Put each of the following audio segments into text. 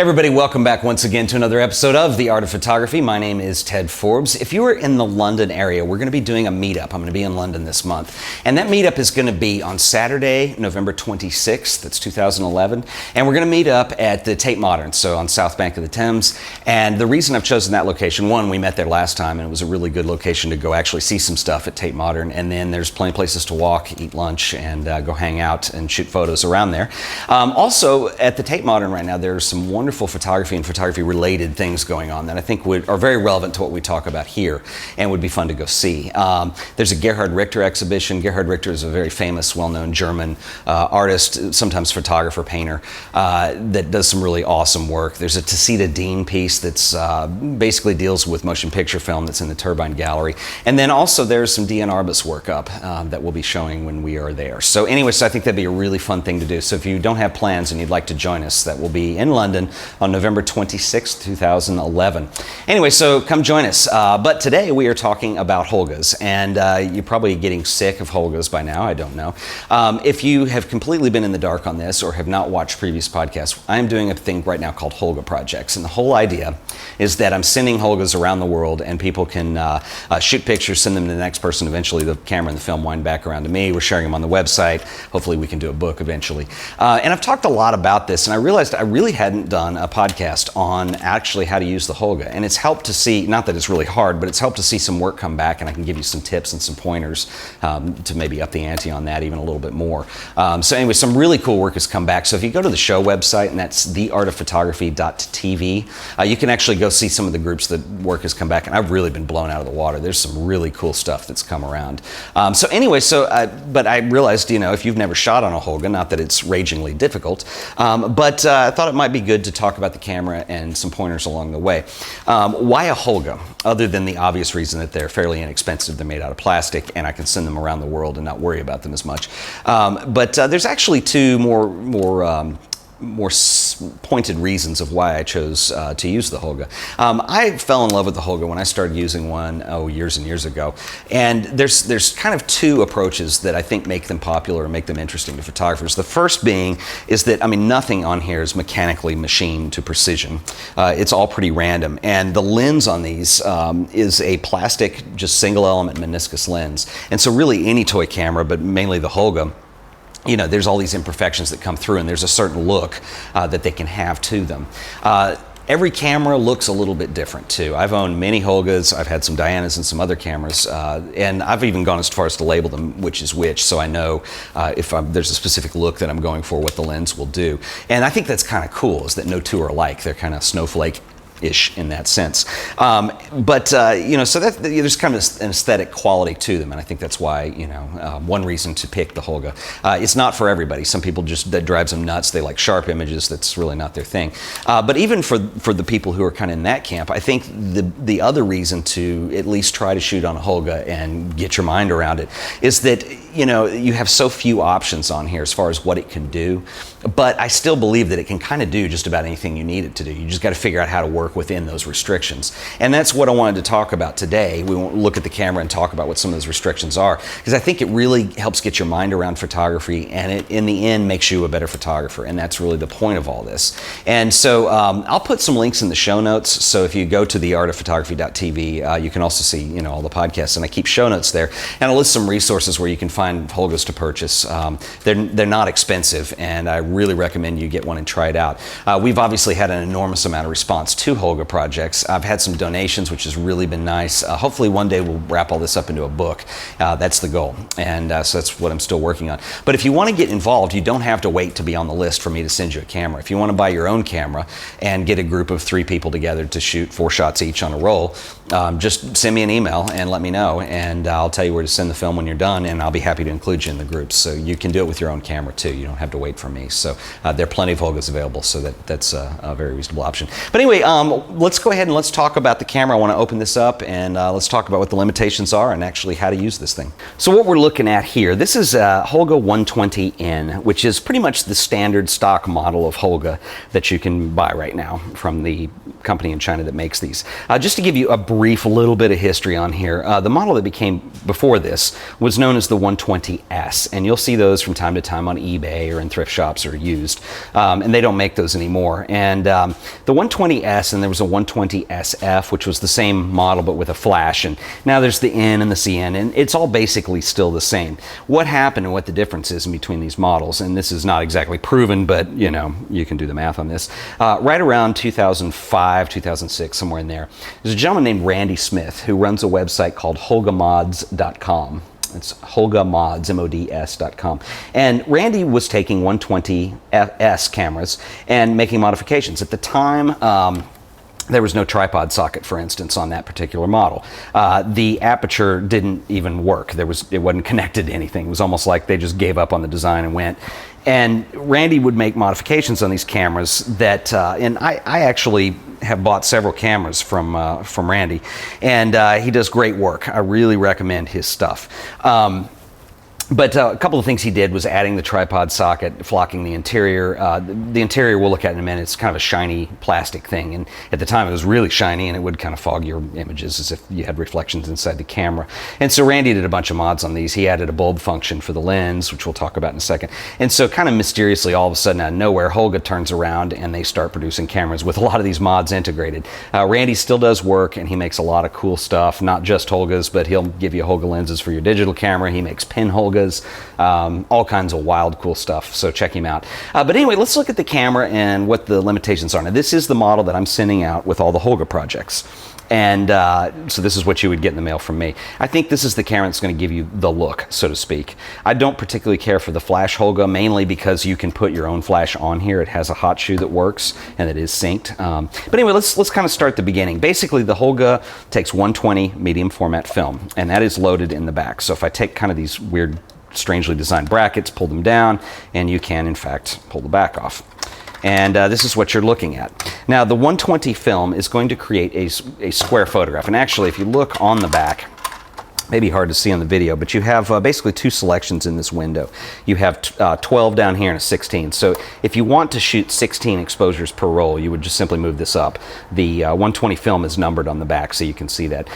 Everybody, welcome back once again to another episode of The Art of Photography. My name is Ted Forbes. If you are in the London area, we're going to be doing a meetup. I'm going to be in London this month. And that meetup is going to be on Saturday, November 26th, that's 2011. And we're going to meet up at the Tate Modern, so on South Bank of the Thames. And the reason I've chosen that location, one, we met there last time and it was a really good location to go actually see some stuff at Tate Modern. And then there's plenty of places to walk, eat lunch, and go hang out and shoot photos around there. Also, at the Tate Modern right now, there's some wonderful photography and photography-related things going on that I think are very relevant to what we talk about here and would be fun to go see. There's a Gerhard Richter exhibition. Gerhard Richter is a very famous, well-known German artist, sometimes photographer, painter, that does some really awesome work. There's a Tacita Dean piece that's basically deals with motion picture film that's in the Turbine Gallery. And then also there's some Diane Arbus work up that we'll be showing when we are there. So anyways, I think that'd be a really fun thing to do. So if you don't have plans and you'd like to join us, that will be in London on November 26th, 2011. Anyway, so come join us. But today we are talking about Holgas, and you're probably getting sick of Holgas by now, I don't know. If you have completely been in the dark on this or have not watched previous podcasts, I'm doing a thing right now called Holga Projects, and the whole idea is that I'm sending Holgas around the world and people can shoot pictures, send them to the next person. Eventually the camera and the film wind back around to me. We're sharing them on the website. Hopefully we can do a book eventually. And I've talked a lot about this, and I realized I really hadn't done a podcast on actually how to use the Holga, and it's helped to see, not that it's really hard, but it's helped to see some work come back, and I can give you some tips and some pointers to maybe up the ante on that even a little bit more. So anyway, some really cool work has come back. So if you go to the show website, and that's theartofphotography.tv, you can actually go see some of the groups that work has come back, and I've really been blown out of the water. There's some really cool stuff that's come around. So anyway, but I realized, if you've never shot on a Holga, not that it's ragingly difficult, but I thought it might be good to talk about the camera and some pointers along the way. Why a Holga? Other than the obvious reason that they're fairly inexpensive, they're made out of plastic, and I can send them around the world and not worry about them as much. But there's actually two more pointed reasons of why I chose to use the Holga. I fell in love with the Holga when I started using one, years and years ago. And there's kind of two approaches that I think make them popular and make them interesting to photographers. The first being is that, nothing on here is mechanically machined to precision. It's all pretty random. And the lens on these is a plastic, just single element meniscus lens. And so really any toy camera, but mainly the Holga, there's all these imperfections that come through, and there's a certain look that they can have to them. Every camera looks a little bit different too. I've owned many Holgas, I've had some Dianas and some other cameras, and I've even gone as far as to label them which is which, so I know if there's a specific look that I'm going for, what the lens will do. And I think that's kind of cool, is that no two are alike. They're kind of snowflake-ish in that sense. So that there's kind of an aesthetic quality to them, and I think that's why, one reason to pick the Holga. It's not for everybody. Some people that drives them nuts. They like sharp images. That's really not their thing. But even for the people who are kind of in that camp, I think the other reason to at least try to shoot on a Holga and get your mind around it is that, you have so few options on here as far as what it can do, but I still believe that it can kind of do just about anything you need it to do. You just got to figure out how to work within those restrictions. And that's what I wanted to talk about today. We won't look at the camera and talk about what some of those restrictions are, because I think it really helps get your mind around photography, and it in the end makes you a better photographer, and that's really the point of all this. And so I'll put some links in the show notes, so if you go to theartofphotography.tv, you can also see all the podcasts, and I keep show notes there, and I'll list some resources where you can find Holgas to purchase. They're not expensive, and I really recommend you get one and try it out. We've obviously had an enormous amount of response to Holga Projects. I've had some donations, which has really been nice. Hopefully one day we'll wrap all this up into a book. That's the goal, and so that's what I'm still working on. But if you want to get involved, you don't have to wait to be on the list for me to send you a camera. If you want to buy your own camera and get a group of 3 people together to shoot 4 shots each on a roll, just send me an email and let me know, and I'll tell you where to send the film when you're done, and I'll be happy to include you in the groups. So you can do it with your own camera too. You don't have to wait for me. So there are plenty of Holgas available, so that's a very reasonable option. But anyway, let's go ahead and let's talk about the camera. I want to open this up, and let's talk about what the limitations are and actually how to use this thing. So what we're looking at here, this is a Holga 120N, which is pretty much the standard stock model of Holga that you can buy right now from the company in China that makes these. Just to give you a brief little bit of history on here, the model that became before this was known as the 120S, and you'll see those from time to time on eBay or in thrift shops or that are used, and they don't make those anymore. And the 120S, and there was a 120SF, which was the same model but with a flash, and now there's the N and the CN, and it's all basically still the same. What happened and what the difference is in between these models, and this is not exactly proven, but you know, you can do the math on this. Right around 2005, 2006, somewhere in there, there's a gentleman named Randy Smith who runs a website called holgamods.com. It's holgamods, M-O-D-S.com. And Randy was taking 120S cameras and making modifications. At the time, there was no tripod socket, for instance, on that particular model. The aperture didn't even work. It wasn't connected to anything. It was almost like they just gave up on the design and went. And Randy would make modifications on these cameras that, and I actually have bought several cameras from Randy, and he does great work. I really recommend his stuff. But a couple of things he did was adding the tripod socket, flocking the interior. The interior we'll look at in a minute. It's kind of a shiny plastic thing, and at the time it was really shiny, and it would kind of fog your images as if you had reflections inside the camera. And so Randy did a bunch of mods on these. He added a bulb function for the lens, which we'll talk about in a second. And so kind of mysteriously, all of a sudden out of nowhere, Holga turns around and they start producing cameras with a lot of these mods integrated. Randy still does work, and he makes a lot of cool stuff, not just Holgas, but he'll give you Holga lenses for your digital camera. He makes pin Holgas. All kinds of wild, cool stuff. So check him out. But anyway, let's look at the camera and what the limitations are. Now, this is the model that I'm sending out with all the Holga projects. And so this is what you would get in the mail from me. I think this is the camera that's going to give you the look, so to speak. I don't particularly care for the flash Holga, mainly because you can put your own flash on here. It has a hot shoe that works, and it is synced. But anyway, let's kind of start the beginning. Basically, the Holga takes 120 medium format film, and that is loaded in the back. So if I take kind of these weird, strangely designed brackets, pull them down, and you can, in fact, pull the back off. And this is what you're looking at. Now, the 120 film is going to create a square photograph. And actually, if you look on the back, maybe hard to see on the video, but you have basically two selections in this window. You have 12 down here and a 16. So if you want to shoot 16 exposures per roll, you would just simply move this up. The 120 film is numbered on the back, so you can see that.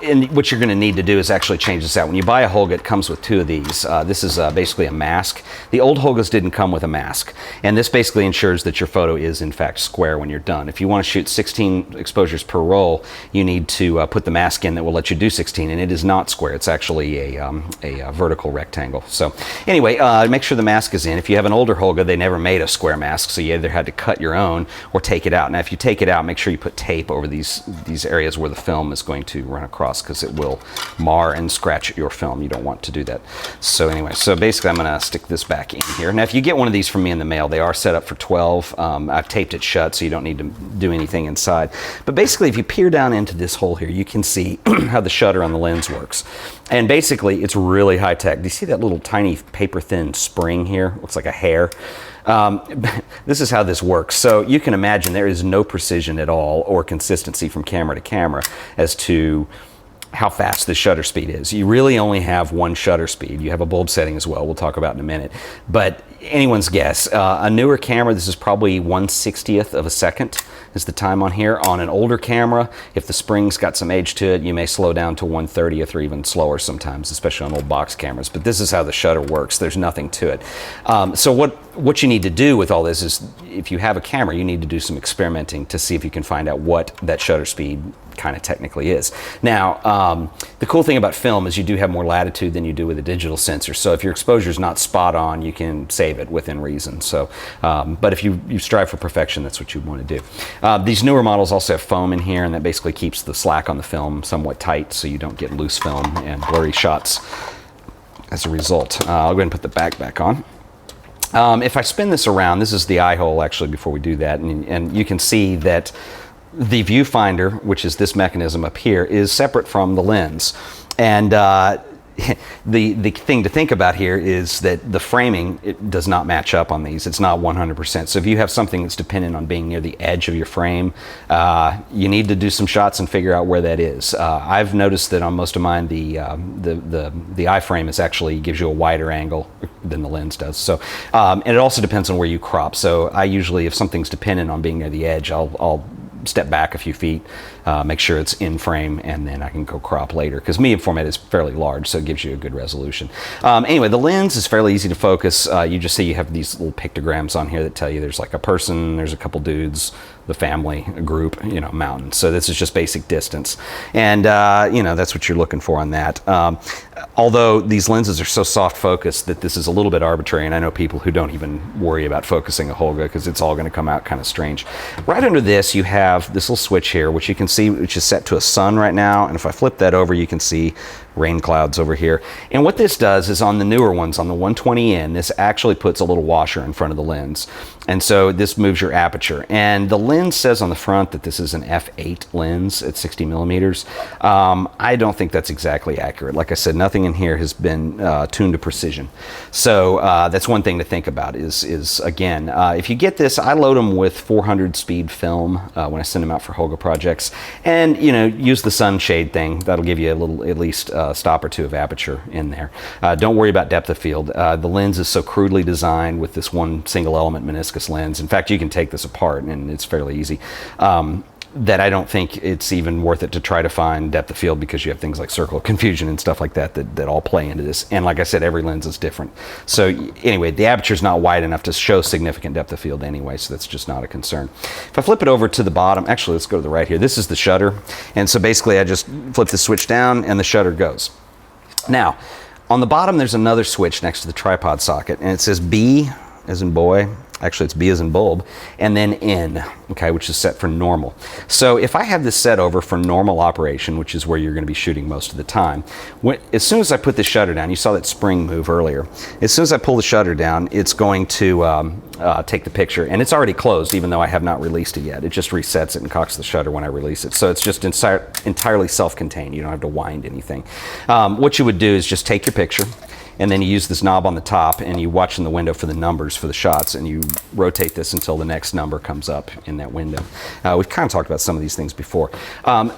And what you're going to need to do is actually change this out. When you buy a Holga, it comes with two of these. This is basically a mask. The old Holgas didn't come with a mask, and this basically ensures that your photo is in fact square when you're done. If you want to shoot 16 exposures per roll, you need to put the mask in that will let you do 16, and it is not square. It's actually a vertical rectangle. So anyway, make sure the mask is in. If you have an older Holga, they never made a square mask, so you either had to cut your own or take it out. Now, if you take it out, make sure you put tape over these areas where the film is going to run across, because it will mar and scratch your film. You don't want to do that. So anyway, so basically I'm going to stick this back in here. Now, if you get one of these from me in the mail, they are set up for 12. I've taped it shut, so you don't need to do anything inside. But basically, if you peer down into this hole here, you can see how the shutter on the lens works. And basically, it's really high tech. Do you see that little tiny paper thin spring here? Looks like a hair. This is how this works. So you can imagine there is no precision at all or consistency from camera to camera as to how fast the shutter speed is. You really only have one shutter speed. You have a bulb setting as well, we'll talk about in a minute. But anyone's guess. A newer camera, this is probably 1/60th of a second is the time on here. On an older camera, if the spring's got some age to it, you may slow down to 1/30th or even slower sometimes, especially on old box cameras. But this is how the shutter works. There's nothing to it. So what you need to do with all this is, if you have a camera, you need to do some experimenting to see if you can find out what that shutter speed kind of technically is. Now, the cool thing about film is you do have more latitude than you do with a digital sensor. So if your exposure is not spot on, you can save it within reason. So, but if you strive for perfection, that's what you want to do. These newer models also have foam in here, and that basically keeps the slack on the film somewhat tight, so you don't get loose film and blurry shots as a result. I'll go ahead and put the back on. If I spin this around, this is the eye hole actually before we do that, and you can see that the viewfinder, which is this mechanism up here, is separate from the lens. And the thing to think about here is that the framing, it does not match up on these. It's not 100%. So if you have something that's dependent on being near the edge of your frame, you need to do some shots and figure out where that is. I've noticed that on most of mine, the iframe is actually gives you a wider angle than the lens does. So, and it also depends on where you crop. So I usually, if something's dependent on being near the edge, I'll step back a few feet, make sure it's in frame, and then I can go crop later, because medium format is fairly large, so it gives you a good resolution. Anyway, the lens is fairly easy to focus. You just see you have these little pictograms on here that tell you there's like a person, there's a couple dudes, the family, a group, mountain. So this is just basic distance. And, that's what you're looking for on that. Although these lenses are so soft focused that this is a little bit arbitrary, and I know people who don't even worry about focusing a Holga because it's all going to come out kind of strange. Right under this, you have this little switch here, which you can see, which is set to a sun right now. And if I flip that over, you can see rain clouds over here. And what this does is on the newer ones, on the 120N, this actually puts a little washer in front of the lens. And so this moves your aperture. And the lens says on the front that this is an f8 lens at 60 millimeters. I don't think that's exactly accurate. Like I said, nothing in here has been tuned to precision. So that's one thing to think about is again, if you get this, I load them with 400 speed film when I send them out for Holga projects. And, use the sunshade thing. That'll give you a little, at least stop or two of aperture in there. Don't worry about depth of field. The lens is so crudely designed with this one single element meniscus lens. In fact, you can take this apart and it's fairly easy. That I don't think it's even worth it to try to find depth of field, because you have things like circle of confusion and stuff like that all play into this. And like I said, every lens is different. So anyway, the aperture is not wide enough to show significant depth of field anyway, so that's just not a concern. If I flip it over to the bottom, actually let's go to the right here. This is the shutter. And so basically I just flip the switch down and the shutter goes. Now, on the bottom there's another switch next to the tripod socket, and it says B as in boy. Actually, it's B as in bulb, and then N, okay, which is set for normal. So if I have this set over for normal operation, which is where you're going to be shooting most of the time, as soon as I put the shutter down, you saw that spring move earlier. As soon as I pull the shutter down, it's going to take the picture, and it's already closed, even though I have not released it yet. It just resets it and cocks the shutter when I release it. So it's just entirely self-contained. You don't have to wind anything. What you would do is just take your picture, and then you use this knob on the top, and you watch in the window for the numbers for the shots, and you rotate this until the next number comes up in that window. We've kind of talked about some of these things before.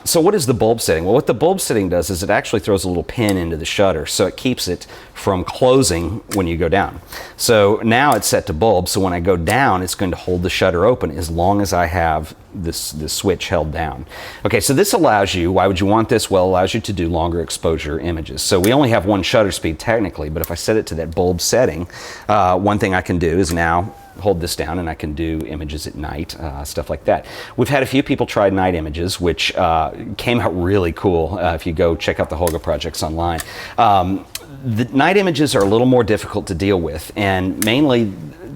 So what is the bulb setting? Well, what the bulb setting does is it actually throws a little pin into the shutter, so it keeps it from closing when you go down. So now it's set to bulb, so when I go down, it's going to hold the shutter open as long as I have this switch held down. Okay, so this allows you, why would you want this? Well, it allows you to do longer exposure images. So we only have one shutter speed technically, but if I set it to that bulb setting, one thing I can do is now hold this down and I can do images at night, stuff like that. We've had a few people try night images, which came out really cool. If you go check out the Holga Projects online. The night images are a little more difficult to deal with, and mainly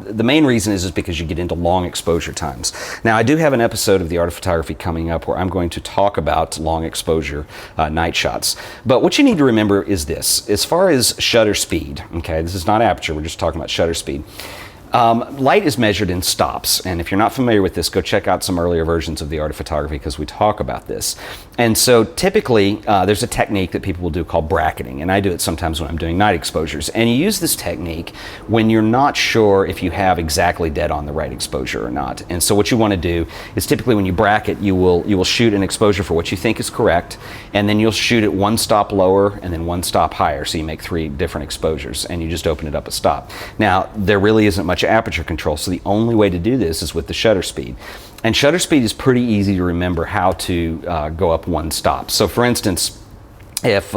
the main reason is because you get into long exposure times. Now, I do have an episode of The Art of Photography coming up where I'm going to talk about long exposure night shots. But what you need to remember is this. As far as shutter speed, okay, this is not aperture, we're just talking about shutter speed. Light is measured in stops, and if you're not familiar with this, go check out some earlier versions of The Art of Photography because we talk about this. And so typically there's a technique that people will do called bracketing, and I do it sometimes when I'm doing night exposures. And you use this technique when you're not sure if you have exactly dead on the right exposure or not. And so what you want to do is typically when you bracket, you will shoot an exposure for what you think is correct, and then you'll shoot it one stop lower and then one stop higher, so you make 3 different exposures, and you just open it up a stop. Now, there really isn't much aperture control, so the only way to do this is with the shutter speed. And shutter speed is pretty easy to remember how to go up one stop. So for instance, if,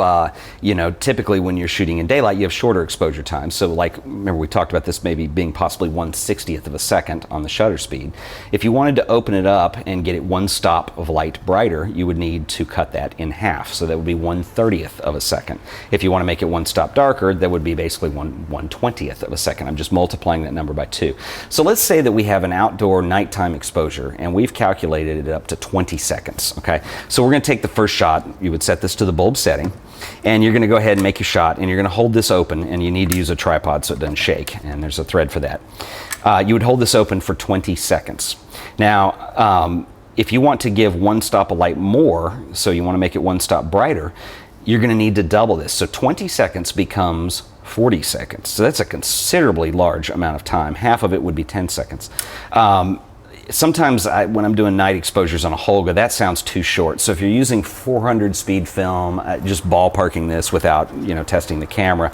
typically when you're shooting in daylight, you have shorter exposure times. So like, remember we talked about this maybe being possibly 1/60th of a second on the shutter speed. If you wanted to open it up and get it one stop of light brighter, you would need to cut that in half. So that would be 1/30th of a second. If you want to make it one stop darker, that would be basically 1/20th of a second. I'm just multiplying that number by 2. So let's say that we have an outdoor nighttime exposure, and we've calculated it up to 20 seconds, okay? So we're going to take the first shot. You would set this to the bulb setting, and you're going to go ahead and make your shot, and you're going to hold this open, and you need to use a tripod so it doesn't shake, and there's a thread for that. You would hold this open for 20 seconds. Now, if you want to give one stop of light more, so you want to make it one stop brighter, you're going to need to double this. So 20 seconds becomes 40 seconds. So that's a considerably large amount of time. Half of it would be 10 seconds. Sometimes when I'm doing night exposures on a Holga, that sounds too short. So if you're using 400 speed film, just ballparking this without testing the camera,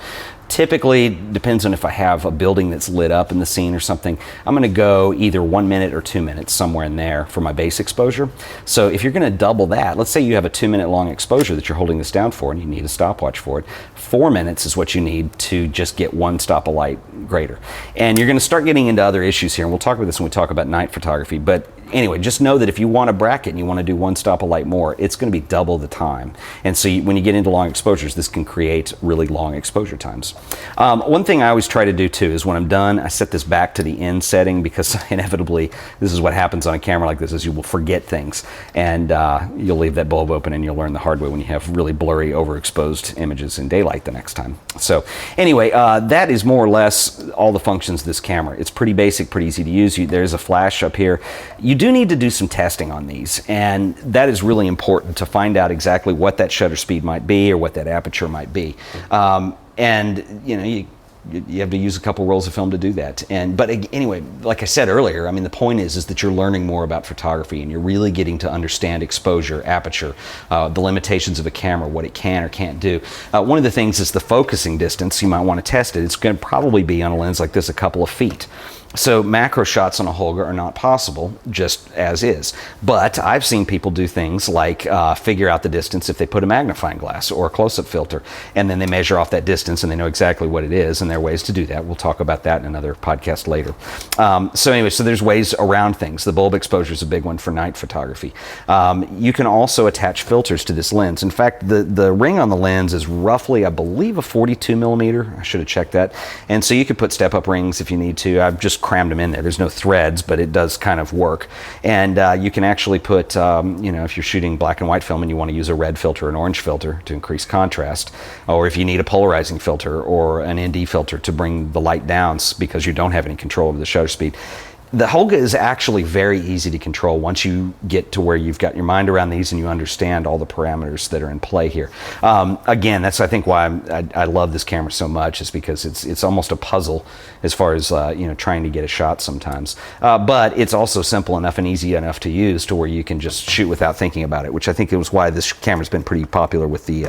Typically, depends on if I have a building that's lit up in the scene or something, I'm going to go either 1 minute or 2 minutes, somewhere in there, for my base exposure. So if you're going to double that, let's say you have a 2 minute long exposure that you're holding this down for and you need a stopwatch for it, 4 minutes is what you need to just get one stop of light greater. And you're going to start getting into other issues here, and we'll talk about this when we talk about night photography. But anyway, just know that if you want to bracket and you want to do one stop of light more, it's going to be double the time. And so when you get into long exposures, this can create really long exposure times. One thing I always try to do too is when I'm done, I set this back to the end setting, because inevitably this is what happens on a camera like this, is you will forget things, and you'll leave that bulb open, and you'll learn the hard way when you have really blurry, overexposed images in daylight the next time. So anyway, that is more or less all the functions of this camera. It's pretty basic, pretty easy to use. There's a flash up here. You do need to do some testing on these, and that is really important to find out exactly what that shutter speed might be or what that aperture might be. And you have to use a couple rolls of film to do that. But anyway, like I said earlier, I mean, the point is that you're learning more about photography, and you're really getting to understand exposure, aperture, the limitations of a camera, what it can or can't do. One of the things is the focusing distance. You might want to test it. It's going to probably be on a lens like this a couple of feet. So macro shots on a Holga are not possible just as is. But I've seen people do things like figure out the distance if they put a magnifying glass or a close-up filter, and then they measure off that distance and they know exactly what it is, and there are ways to do that. We'll talk about that in another podcast later. So anyway, so there's ways around things. The bulb exposure is a big one for night photography. You can also attach filters to this lens. In fact, the ring on the lens is roughly, I believe, a 42 millimeter. I should have checked that. And so you could put step-up rings if you need to. I've just crammed them in there. There's no threads, but it does kind of work. And you can actually put, if you're shooting black and white film and you want to use a red filter or an orange filter to increase contrast, or if you need a polarizing filter or an ND filter to bring the light down because you don't have any control over the shutter speed. The Holga is actually very easy to control once you get to where you've got your mind around these and you understand all the parameters that are in play here. Again, that's I think why I love this camera so much, is because it's almost a puzzle as far as trying to get a shot sometimes. But it's also simple enough and easy enough to use to where you can just shoot without thinking about it, which I think is why this camera's been pretty popular with the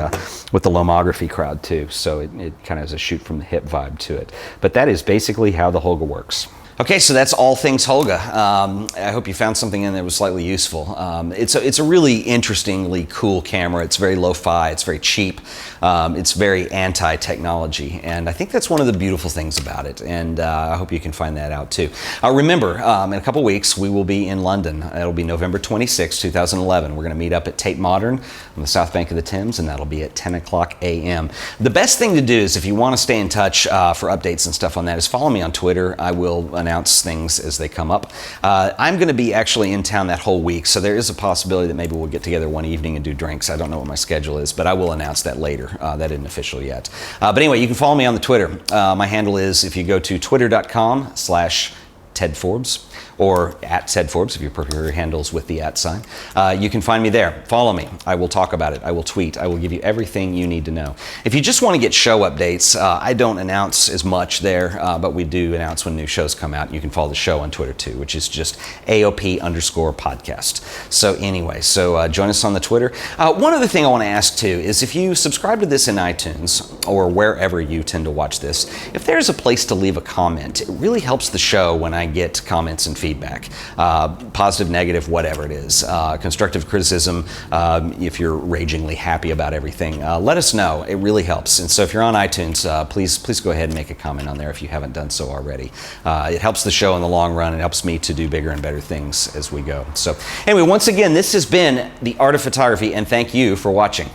lomography crowd too. So it kind of has a shoot from the hip vibe to it. But that is basically how the Holga works. Okay, so that's all things Holga. I hope you found something in there that was slightly useful. It's a really interestingly cool camera. It's very lo-fi, it's very cheap, it's very anti-technology, and I think that's one of the beautiful things about it, and I hope you can find that out too. Remember, in a couple weeks we will be in London. It'll be November 26, 2011. We're going to meet up at Tate Modern on the south bank of the Thames, and that'll be at 10 o'clock a.m. The best thing to do is, if you want to stay in touch for updates and stuff on that, is follow me on Twitter. I will announce things as they come up. I'm going to be actually in town that whole week, so there is a possibility that maybe we'll get together one evening and do drinks. I don't know what my schedule is, but I will announce that later. That isn't official yet. But anyway, you can follow me on the Twitter. My handle is, if you go to twitter.com/TedForbes, or at Ted Forbes if you prefer your handles with the @ sign. You can find me there. Follow me. I will talk about it. I will tweet. I will give you everything you need to know. If you just want to get show updates, I don't announce as much there, but we do announce when new shows come out. You can follow the show on Twitter too, which is just AOP_podcast. So anyway, join us on the Twitter. One other thing I want to ask too is, if you subscribe to this in iTunes or wherever you tend to watch this, if there's a place to leave a comment, it really helps the show when I get comments and feedback, positive, negative, whatever it is, constructive criticism. If you're ragingly happy about everything, let us know. It really helps. And so if you're on iTunes, please go ahead and make a comment on there if you haven't done so already. It helps the show in the long run. It helps me to do bigger and better things as we go. So anyway, once again, this has been The Art of Photography, and thank you for watching.